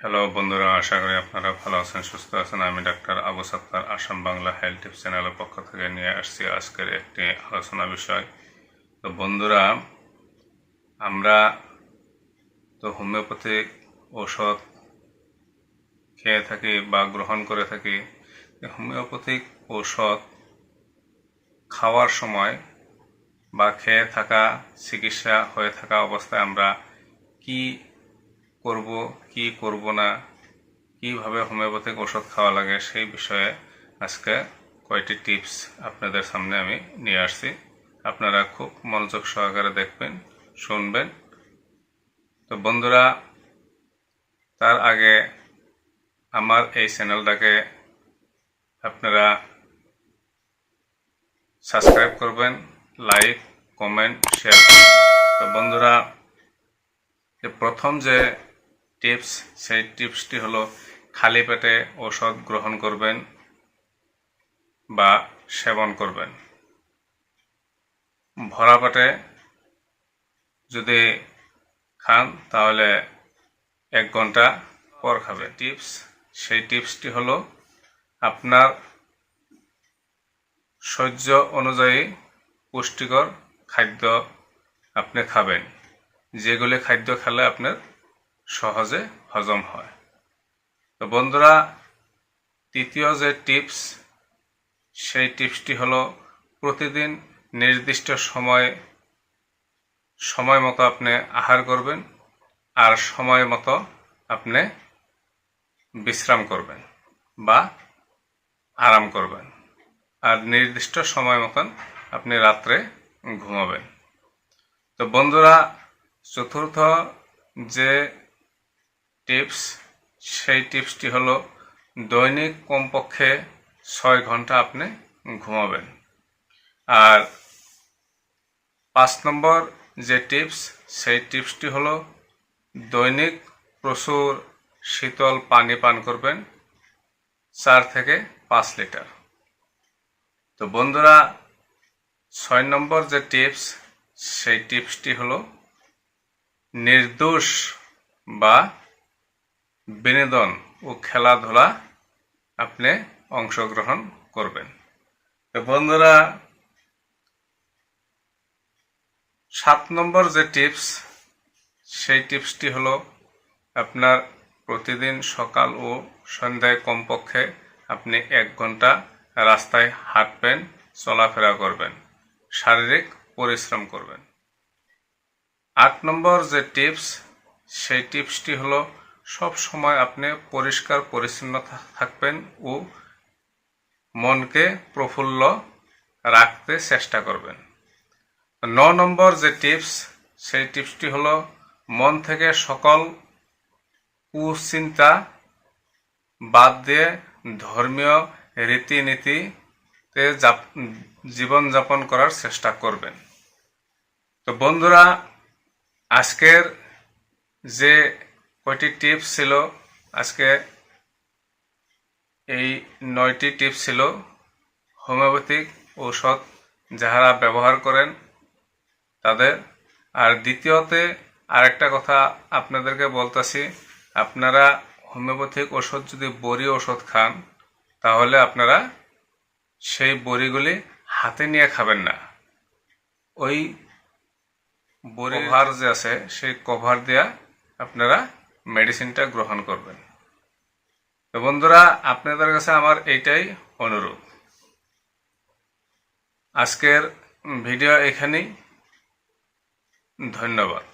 Hello বন্ধুরা, আশা করি আপনারা ভালো আছেন, সুস্থ আছেন। আমি doctor Abu Sattar Assam Bangla health tips চ্যানেলের পক্ষ থেকে নিয়ে আসছি আজকের একটি আলোচনা বিষয়। তো বন্ধুরা, আমরা তো হোমিওপ্যাথিক ঔষধ খেয়ে থাকি বা গ্রহণ করে থাকি। হোমিওপ্যাথিক ঔষধ খাওয়ার সময় বা খেয়ে থাকা, চিকিৎসা হয়ে থাকা অবস্থায় আমরা কি করব, কি করব না, কিভাবে হোমিওপ্যাথিক ওষুধ খাওয়া লাগে সেই বিষয়ে আজকে কয়েকটি টিপস আপনাদের সামনে আমি নিয়ে আসছি। আপনারা খুব মনোযোগ সহকারে দেখবেন, শুনবেন। তো বন্ধুরা, তার আগে আমার এই চ্যানেলটাকে আপনারা সাবস্ক্রাইব করবেন, লাইক, কমেন্ট, শেয়ার করবেন। তো বন্ধুরা, প্রথম যে টিপস, সেই টিপসটি হলো খালি পেটে ঔষধ গ্রহণ করবেন বা সেবন করবেন। ভরা পেটে যদি খান তাহলে 1 ঘন্টা পর খাবে। সেই টিপসটি হলো আপনার সহ্য অনুযায়ী পুষ্টিকর খাদ্য আপনি খাবেন, যেগুলি খাদ্য খেলে আপনার সহজে হজম হয়। তো বন্ধুরা, তৃতীয় যে টিপস, সেই টিপসটি হলো প্রতিদিন নির্দিষ্ট সময় মতো আপনি আহার করবেন আর সময় মতো আপনি বিশ্রাম করবেন বা আরাম করবেন, আর নির্দিষ্ট সময় মতন আপনি রাত্রে ঘুমাবেন। তো বন্ধুরা, চতুর্থ যে টিপস, সেই টিপসটি হলো দৈনিক কমপক্ষে 6 ঘন্টা আপনি ঘুমাবেন। আর 5 নম্বর যে টিপস, সেই টিপসটি হলো দৈনিক প্রচুর শীতল পানি পান করবেন, 4 থেকে 5 লিটার। তো বন্ধুরা, 6 নম্বর যে টিপস, সেই টিপসটি হলো নির্দোষ বা বিনোদন ও খেলাধুলা আপনি অংশগ্রহণ করবেন। তো বন্ধুরা, 7 নম্বর যে টিপস, সেই টিপসটি হলো আপনার প্রতিদিন সকাল ও সন্ধ্যায় কমপক্ষে আপনি 1 ঘন্টা রাস্তায় হাঁটবেন, চলাফেরা করবেন, শারীরিক পরিশ্রম করবেন। 8 নম্বর যে টিপস, সেই টিপসটি হলো সব সময় আপনি পরিষ্কার পরিচ্ছন্ন থাকবেন ও মনকে প্রফুল্ল রাখতে চেষ্টা করবেন। 9 নম্বর যে টিপস, সেই টিপসটি হলো মন থেকে সকল কুচিন্তা বাদ দিয়ে ধর্মীয় রীতিনীতিতে জীবনযাপন করার চেষ্টা করবেন। তো বন্ধুরা, আজকের যে কয়টি টিপস ছিল, আজকে এই 9টি টিপস ছিল হোমিওপ্যাথিক ঔষধ যারা ব্যবহার করেন তাদের। আর দ্বিতীয়তে আরেকটা কথা আপনাদেরকে বলতেছি, আপনারা হোমিওপ্যাথিক ওষুধ যদি বড়ি ওষুধ খান তাহলে আপনারা সেই বড়িগুলি হাতে নিয়ে খাবেন না, ওই বড়ি কভার যে আছে সেই কভার দিয়া আপনারা মেডিসিনটা গ্রহণ করবেন। তো বন্ধুরা, আপনাদের কাছে আমার এইটাই অনুরোধ। আজকের ভিডিও এখানেই, ধন্যবাদ।